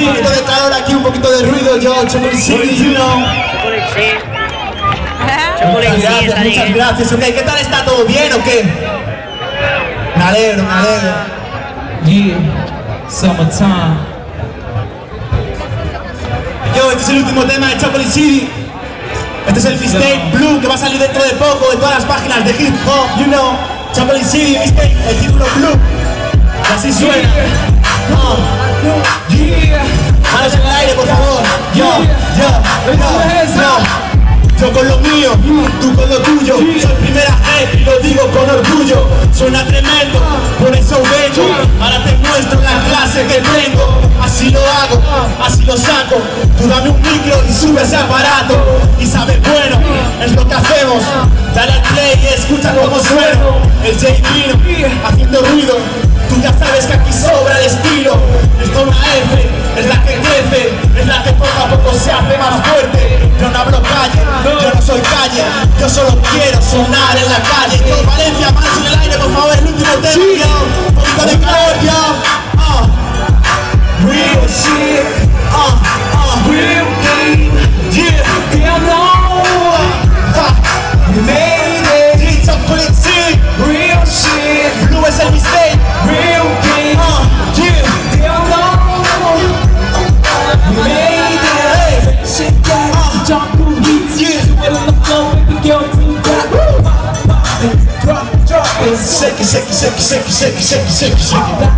Sí, un poquito de calor aquí, un poquito de ruido, yo, Chocolate City, you know. Muchas gracias, ok, ¿qué tal está? ¿Todo bien o qué? Me alegro, me alegro. Yeah, summertime. Yo, este es el último tema de Chocolate City. Este es el mixtape Blue que va a salir dentro de poco en todas las páginas de hip hop, you know. Chocolate City, mixtape, el título Blue. Y así suena. Manos en el aire, por favor. Yo. Yo con lo mío, tú con lo tuyo. Soy primera E y lo digo con orgullo. Suena tremendo, por eso vengo. Ahora te muestro la clase que tengo. Así lo hago, así lo saco. Tú dame un micro y sube ese aparato. Y sabes, bueno, es lo que hacemos. Dale al play y escucha cómo sueno. El J vino, haciendo ruido. Tú ya sabes que aquí sobra el estilo. Esto una F, es la que crece, es la que poco a poco se hace más fuerte. Yo no hablo calle, yo no soy calle, yo solo quiero sonar en la calle. Yo, Valencia, manos en el aire, por favor, el último tema, yo. Un poquito de calor, yo. Real shit, real game, yeah, damn no. You made it, it's a quick shit, real shit. Blue es el mistake, real game, yeah, damn no. You made it, shit, yeah, jump through heat, yeah. You will on the floor, baby girl, do that. Drop it. Shake it, shake it, shake it, shake it, shake it, shake it, shake it, shake it.